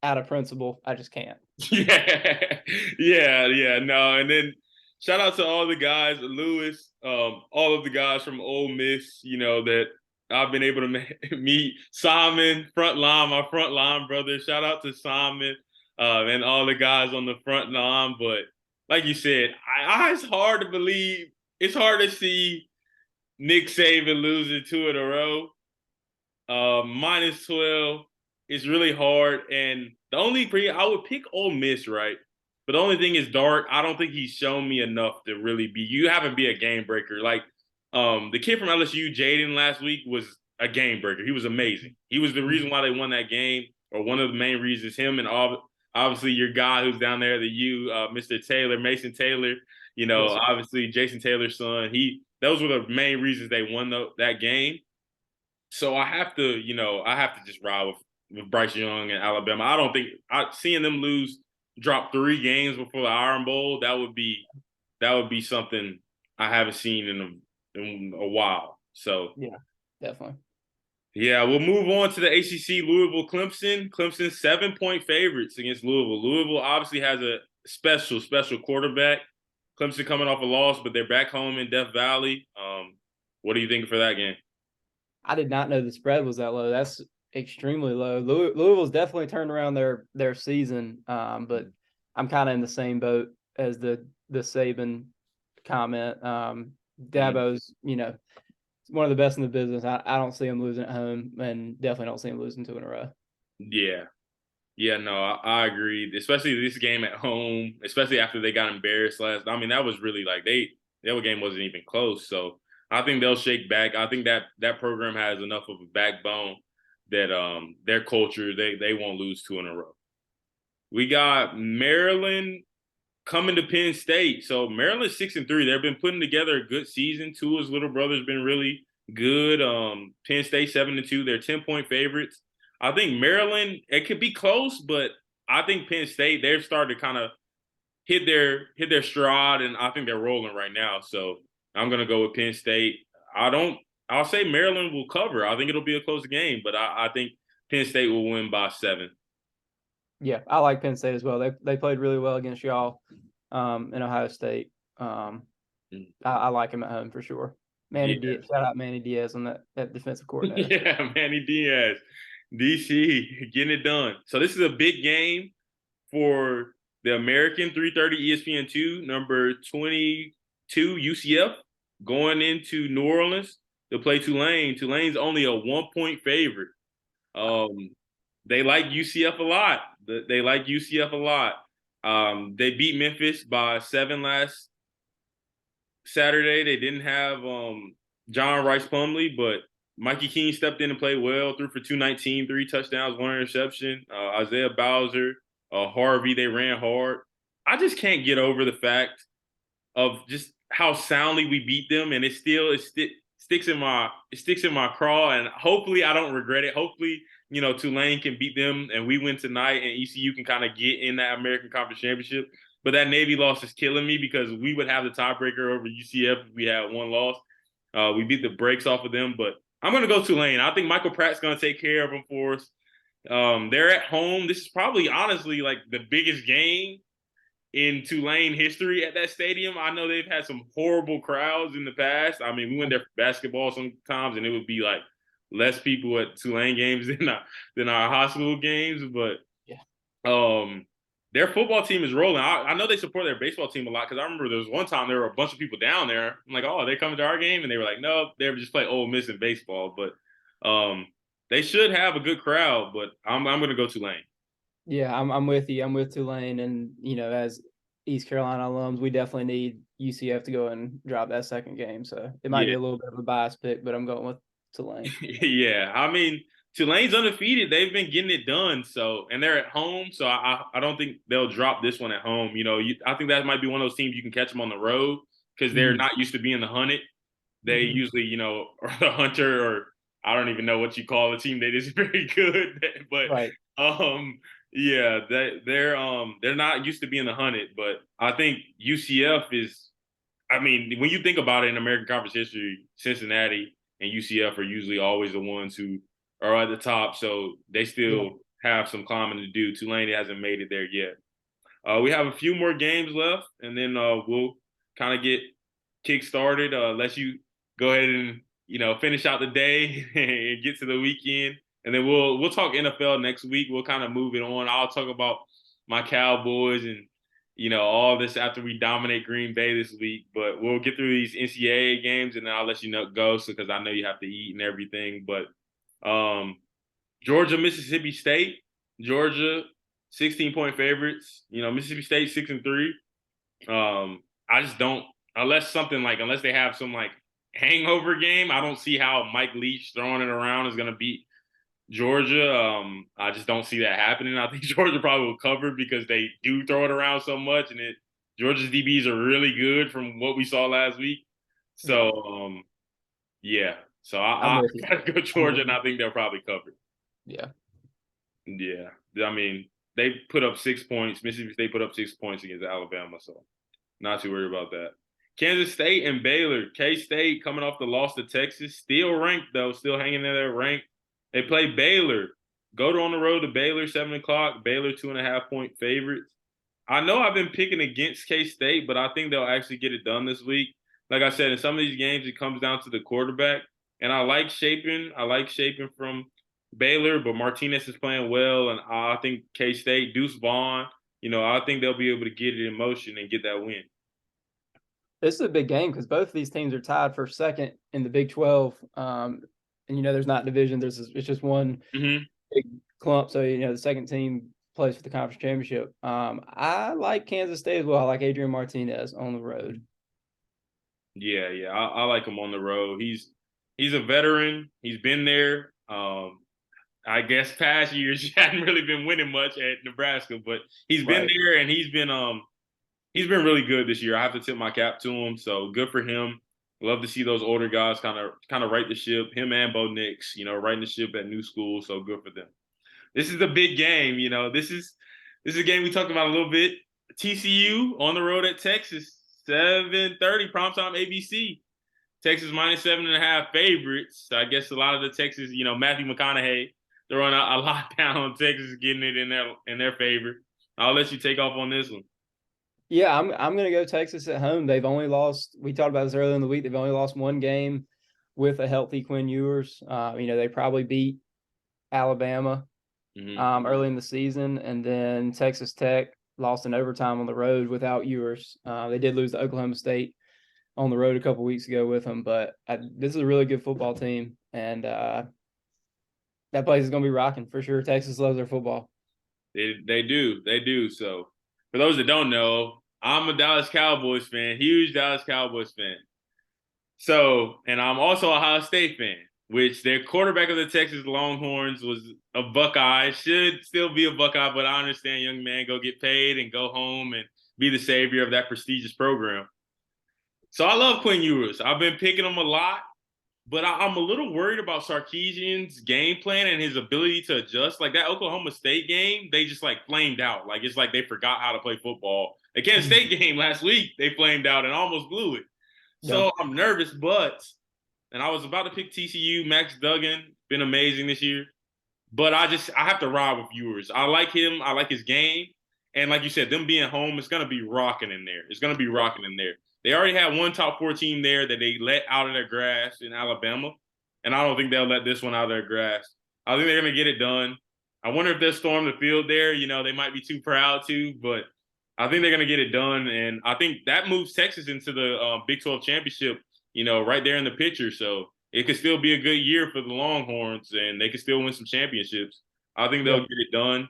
out of principle. I just can't. Yeah. Yeah. No. And then shout out to all the guys, Lewis, all of the guys from Ole Miss, that I've been able to meet. Simon, my front line brother. Shout out to Simon and all the guys on the front line. But like you said, it's hard to believe. It's hard to see Nick Saban losing 2 in a row. -12 is really hard. And the only I would pick Ole Miss, right? But the only thing is Dart. I don't think he's shown me enough to really be. You haven't been a game breaker. Like the kid from LSU, Jaden, last week was a game breaker. He was amazing. He was the reason why they won that game, or one of the main reasons. Him and obviously your guy who's down there, Mr. Taylor, Mason Taylor. Yes, sir. Obviously Jason Taylor's son. Those were the main reasons they won that game. So I have to just ride with Bryce Young and Alabama. I don't think seeing them drop 3 games before the Iron Bowl, that would be something I haven't seen in a while. So Yeah, definitely. yeah, we'll move on to the ACC. Louisville, Clemson. Clemson 7-point favorites against Louisville. Louisville obviously has a special quarterback. Clemson coming off a loss, but they're back home in Death Valley. What do you think for that game? I did not know the spread was that low. That's extremely low. Louisville's definitely turned around their season, but I'm kind of in the same boat as the Saban comment. Dabo's one of the best in the business. I don't see him losing at home, and definitely don't see him losing 2 in a row. Yeah. Yeah, no, I agree. Especially this game at home, especially after they got embarrassed last. I mean, that was really their game wasn't even close. So I think they'll shake back. I think that program has enough of a backbone that their culture, they won't lose 2 in a row. We got Maryland coming to Penn State. So Maryland's 6-3. They've been putting together a good season. Tua's little brother's been really good. Penn State 7-2. They're 10-point favorites. I think Maryland, it could be close, but I think Penn State, they've started to kind of hit their stride, and I think they're rolling right now. So I'm gonna go with Penn State. I'll say Maryland will cover. I think it'll be a close game, but I think Penn State will win by 7. Yeah, I like Penn State as well. They played really well against y'all in Ohio State. I like him at home for sure. Yeah. Shout out Manny Diaz on that defensive coordinator. Yeah, Manny Diaz, DC, getting it done. So this is a big game for the American 3:30 ESPN2, number 22 UCF, going into New Orleans to play Tulane. Tulane's only a 1-point favorite. They like UCF a lot. They like UCF a lot. They beat Memphis by 7 last Saturday. They didn't have John Rice Plumlee, but Mikey Keene stepped in and played well, threw for 219, 3 touchdowns, 1 interception. Isaiah Bowser, Harvey, they ran hard. I just can't get over the fact of just how soundly we beat them, and it sticks in my craw, and hopefully I don't regret it. Hopefully, Tulane can beat them and we win tonight, and ECU can kind of get in that American Conference Championship. But that Navy loss is killing me because we would have the tiebreaker over UCF if we had 1 loss. We beat the brakes off of them, but I'm going to go Tulane. I think Michael Pratt's going to take care of them for us. They're at home. This is probably, honestly, like the biggest game in Tulane history at that stadium. I know they've had some horrible crowds in the past. I mean, we went there for basketball sometimes, and it would be like less people at Tulane games than our high school games. But their football team is rolling. I know they support their baseball team a lot because I remember there was one time there were a bunch of people down there. I'm like, oh, they coming to our game? And they were like, no, they were just playing Ole Miss in baseball. But they should have a good crowd, but I'm going to go Tulane. Yeah, I'm with you. I'm with Tulane, and as East Carolina alums, we definitely need UCF to go and drop that second game. So it might be a little bit of a biased pick, but I'm going with Tulane. Yeah, I mean, Tulane's undefeated. They've been getting it done. And they're at home. So I don't think they'll drop this one at home. I think that might be one of those teams you can catch them on the road because they're not used to being the hunted. They usually, are the hunter, or I don't even know what you call a team that is very good. But right. Yeah, they're not used to being the hunted. But I think UCF is. I mean, when you think about it in American Conference history, Cincinnati and UCF are usually always the ones who are at the top. So they still have some climbing to do. Tulane hasn't made it there yet. We have a few more games left, and then we'll kind of get kick-started. Let you go ahead and finish out the day and get to the weekend, and then we'll talk NFL next week. We'll kind of move it on. I'll talk about my Cowboys and all this after we dominate Green Bay this week. But we'll get through these NCAA games, and then I'll let you go, because I know you have to eat and everything. But Georgia, Mississippi State. Georgia, 16-point favorites. Mississippi State 6-3. I just don't, unless they have some hangover game, I don't see how Mike Leach throwing it around is going to beat Georgia. I just don't see that happening. I think Georgia probably will cover because they do throw it around so much, and Georgia's DBs are really good from what we saw last week. So, yeah. So I gotta go Georgia, and I think they'll probably cover. Yeah. Yeah. I mean, they put up 6 points. Mississippi State put up 6 points against Alabama, so not too worried about that. Kansas State and Baylor. K-State coming off the loss to Texas, still ranked though, still hanging in there ranked. They play Baylor. Go on the road to Baylor, 7 o'clock. Baylor 2.5-point favorites. I know I've been picking against K-State, but I think they'll actually get it done this week. Like I said, in some of these games, it comes down to the quarterback. And I like Shapen. From Baylor, but Martinez is playing well. And I think K-State, Deuce Vaughn, I think they'll be able to get it in motion and get that win. This is a big game because both of these teams are tied for second in the Big 12. And there's not division. It's just one big clump. So, the second team plays for the conference championship. I like Kansas State as well. I like Adrian Martinez on the road. Yeah. I like him on the road. He's a veteran. He's been there. I guess past years he hadn't really been winning much at Nebraska, but he's been there, and he's been really good this year. I have to tip my cap to him. So good for him. Love to see those older guys kind of right the ship. Him and Bo Nix, righting the ship at new school. So good for them. This is a big game. This is a game we talked about a little bit. TCU on the road at Texas, 7:30 primetime ABC. Texas minus 7.5 favorites. So I guess a lot of the Texas, Matthew McConaughey throwing a lot down on Texas, getting it in their favor. I'll let you take off on this one. Yeah, I'm gonna go Texas at home. They've only lost. We talked about this earlier in the week. They've only lost one game with a healthy Quinn Ewers. They probably beat Alabama early in the season, and then Texas Tech lost in overtime on the road without Ewers. They did lose to Oklahoma State on the road a couple weeks ago with him, but this is a really good football team, and that place is gonna be rocking for sure. Texas loves their football. They do. So for those that don't know, I'm a Dallas Cowboys fan, huge Dallas Cowboys fan. So, and I'm also a Ohio State fan, which their quarterback of the Texas Longhorns was a Buckeye, should still be a Buckeye, but I understand, young man, go get paid and go home and be the savior of that prestigious program. So I love Quinn Ewers. I've been picking him a lot, but I'm a little worried about Sarkisian's game plan and his ability to adjust. Like that Oklahoma State game, they just like flamed out. Like it's like they forgot how to play football. The Kansas State game last week, they flamed out and almost blew it. So Yep. I'm nervous, and I was about to pick TCU. Max Duggan, been amazing this year. But I have to ride with Ewers. I like him. I like his game. And like you said, them being home, it's going to be rocking in there. It's going to be rocking in there. They already had one top 4 team there that they let out of their grass in Alabama. And I don't think they'll let this one out of their grass. I think they're going to get it done. I wonder if they'll storm the field there. They might be too proud to, but I think they're going to get it done. And I think that moves Texas into the Big 12 championship, right there in the picture. So it could still be a good year for the Longhorns, and they could still win some championships. I think they'll get it done.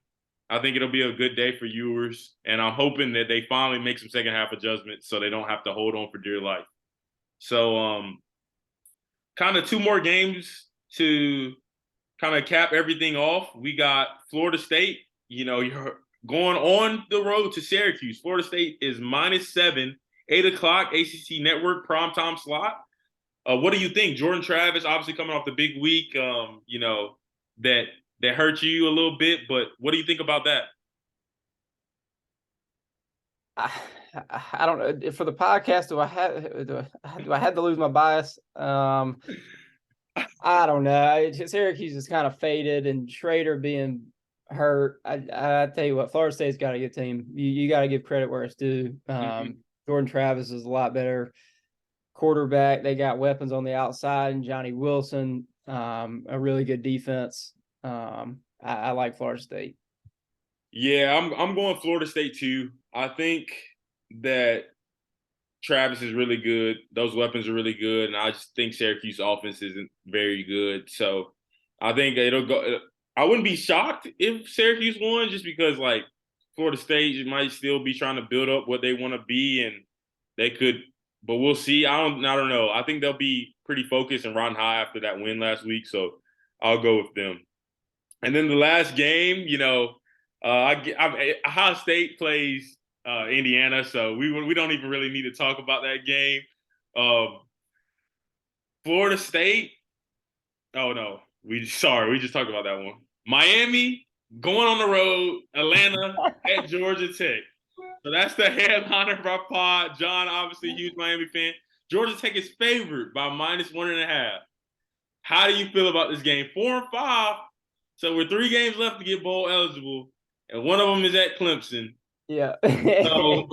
I think it'll be a good day for Ewers, and I'm hoping that they finally make some second half adjustments so they don't have to hold on for dear life. So, kind of 2 more games to kind of cap everything off. We got Florida State. You're going on the road to Syracuse. Florida State is -7, 8 o'clock ACC Network primetime slot. What do you think? Jordan Travis obviously coming off the big week, that hurt you a little bit, but what do you think about that? I don't know. For the podcast, do I have to lose my bias? I don't know. Syracuse is kind of faded, and Schrader being hurt. I tell you what, Florida State's got a good team. You got to give credit where it's due. Jordan Travis is a lot better quarterback. They got weapons on the outside, and Johnny Wilson, a really good defense. I like Florida State. Yeah, I'm going Florida State too. I think that Travis is really good. Those weapons are really good, and I just think Syracuse offense isn't very good. So I think it'll go. I wouldn't be shocked if Syracuse won, just because like Florida State might still be trying to build up what they want to be, and they could. But we'll see. I don't know. I think they'll be pretty focused and riding high after that win last week. So I'll go with them. And then the last game, Ohio State plays Indiana, so we don't even really need to talk about that game. Florida State. Oh no, we just talked about that one. Miami going on the road. Atlanta at Georgia Tech. So that's the headliner of our pod. John, obviously, huge Miami fan. Georgia Tech is favored by -1.5. How do you feel about this game? 4 and 5. So we're 3 games left to get bowl eligible, and one of them is at Clemson. Yeah. So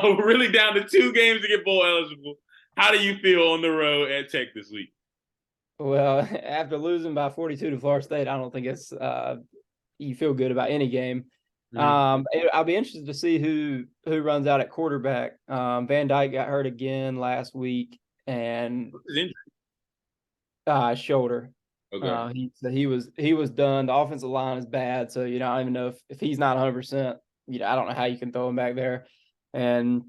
we're really down to 2 games to get bowl eligible. How do you feel on the road at Tech this week? Well, after losing by 42 to Florida State, I don't think it's you feel good about any game. I'll be interested to see who runs out at quarterback. Van Dyke got hurt again last week, and shoulder. Okay. He was done. The offensive line is bad, so I don't even know if he's not 100%. I don't know how you can throw him back there. And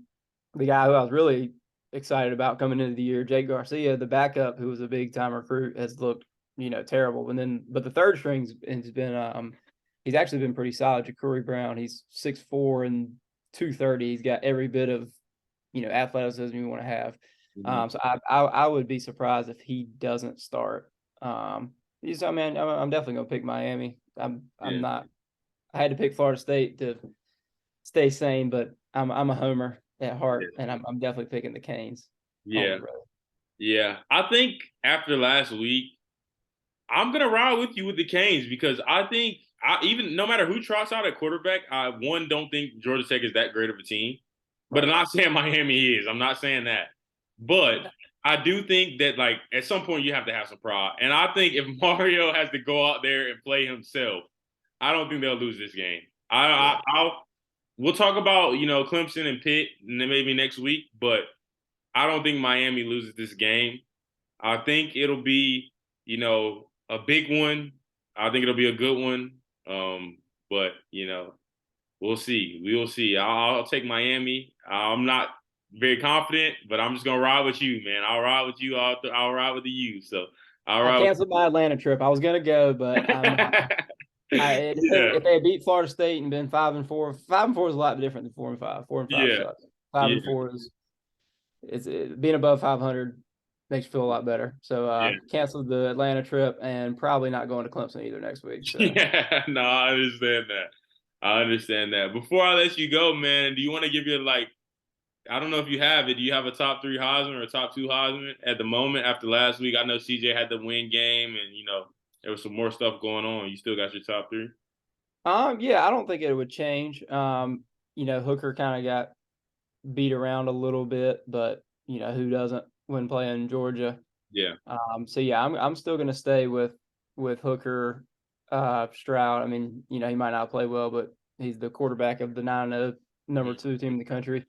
the guy who I was really excited about coming into the year, Jake Garcia, the backup, who was a big time recruit, has looked terrible. But the third string's been he's actually been pretty solid. Ja'Cory Brown, he's 6'4" and 230. He's got every bit of athleticism you want to have. So I would be surprised if he doesn't start. I'm definitely gonna pick Miami. I'm not. I had to pick Florida State to stay sane, but I'm a homer at heart, and I'm definitely picking the Canes. Yeah, Yeah, I think after last week, I'm gonna ride with you with the Canes because I think even no matter who trots out at quarterback, I don't think Georgia Tech is that great of a team. But I'm Right. not saying Miami is. I'm not saying that. But I do think that like at some point you have to have some pride. And I think if Mario has to go out there and play himself, I don't think they'll lose this game. Yeah. I'll we'll talk about Clemson and Pitt and then maybe next week, but I don't think Miami loses this game. I think it'll be, a big one. I think it'll be a good one. But we'll see. We will see. I'll take Miami. I'm not very confident, but I'm just gonna ride with you, man. I'll ride with you. I'll ride with you. So I'll I ride. canceled my Atlanta trip. I was gonna go, but I'm not. Yeah, If they had beat Florida State and been 5-4, 5-4 is a lot different than 4-5. 4-5 yeah, sucks. Five yeah, and four is being above 500 makes you feel a lot better. So yeah. canceled the Atlanta trip and probably not going to Clemson either next week. So Yeah, no, I understand that. I understand that. Before I let you go, man, do you want to give your like? I don't know if you have it. Do you have a top 3 Heisman or a top 2 Heisman at the moment after last week? I know CJ had the win game, and there was some more stuff going on. You still got your top 3? yeah, I don't think it would change. Hooker kind of got beat around a little bit, but who doesn't when playing Georgia? Yeah, So yeah, I'm still gonna stay with Hooker, Stroud. I mean, he might not play well, but he's the quarterback of the 9-0 number 2 team in the country.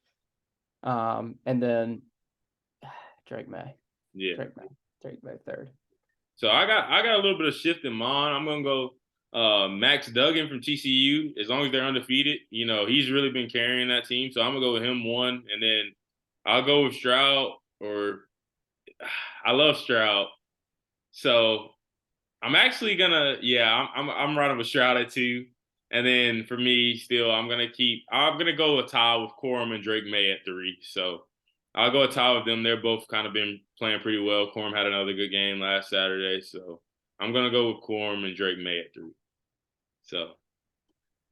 And then Drake May, yeah. Drake May third. So I got a little bit of shift in mine. I'm gonna go Max Duggan from TCU. As long as they're undefeated, he's really been carrying that team. So I'm gonna go with him one, and then I'll go with Stroud. Or I love Stroud, so I'm actually gonna I'm riding with Stroud at 2, and then for me still I'm gonna go with Ty with Corum and Drake May at 3. So I'll go with Ty with them. They're both kind of been playing pretty well. Corum had another good game last Saturday, so I'm gonna go with Corum and Drake May at 3. So,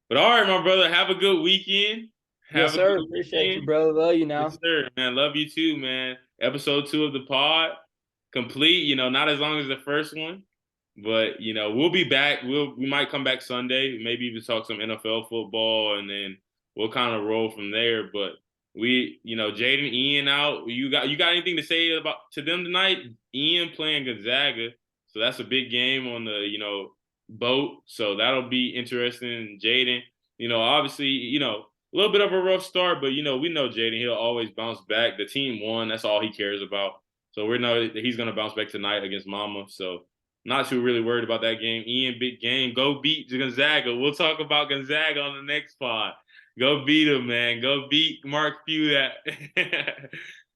but all right, my brother, have a good weekend. Yes, Have a sir. good Appreciate you, weekend. brother. Love you Yes, now. sir, man. Love you too, man. Episode 2 of the pod complete. Not as long as the first one, but we'll be back. We might come back Sunday, maybe even talk some NFL football, and then we'll kind of roll from there. But Jaden, Ian out. You got anything to say about to them tonight? Ian playing Gonzaga, so that's a big game on the boat. So that'll be interesting. Jaden, obviously, a little bit of a rough start, but we know Jaden. He'll always bounce back. The team won. That's all he cares about. So we know that he's gonna bounce back tonight against Mama. So not too really worried about that game. Ian, big game. Go beat Gonzaga. We'll talk about Gonzaga on the next pod. Go beat him, man. Go beat Mark Few. That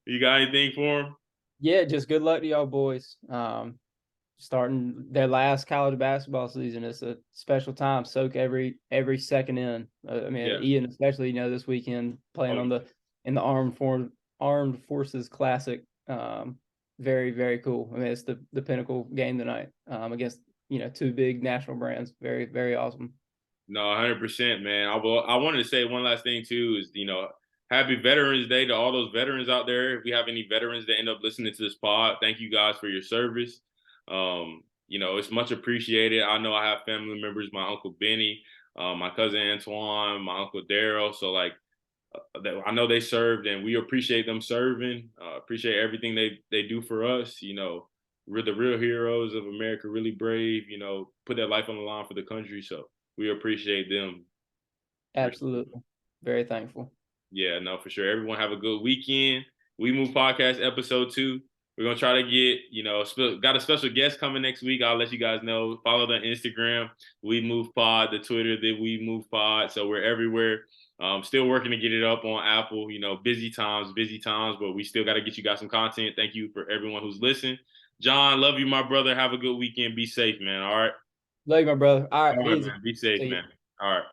you got anything for him? Yeah, just good luck to y'all boys. Starting their last college basketball season. It's a special time. Soak every second in. I mean, Yeah. Ian especially, this weekend playing in the Armed Forces Classic. Very, very cool. I mean, it's the pinnacle game tonight. Against 2 big national brands. Very, very awesome. No, 100%, man. I wanted to say one last thing too is happy Veterans Day to all those veterans out there. If we have any veterans that end up listening to this pod, thank you guys for your service. It's much appreciated. I know I have family members, my uncle Benny, my cousin Antoine, my uncle Daryl. So like, I know they served, and we appreciate them serving. Appreciate everything they do for us. We're the real heroes of America, really brave. Put their life on the line for the country. So we appreciate them. Absolutely. Very thankful. Yeah, no, for sure. Everyone have a good weekend. We Move Podcast episode 2. We're gonna try to get, got a special guest coming next week. I'll let you guys know. Follow the Instagram, We Move Pod, the Twitter, the We Move Pod. So we're everywhere. Still working to get it up on Apple. Busy times, but we still got to get you guys some content. Thank you for everyone who's listening. John, love you, my brother. Have a good weekend. Be safe, man. All right. Love you, my brother. All right, All right, easy. man. Be safe, See you. man. All right.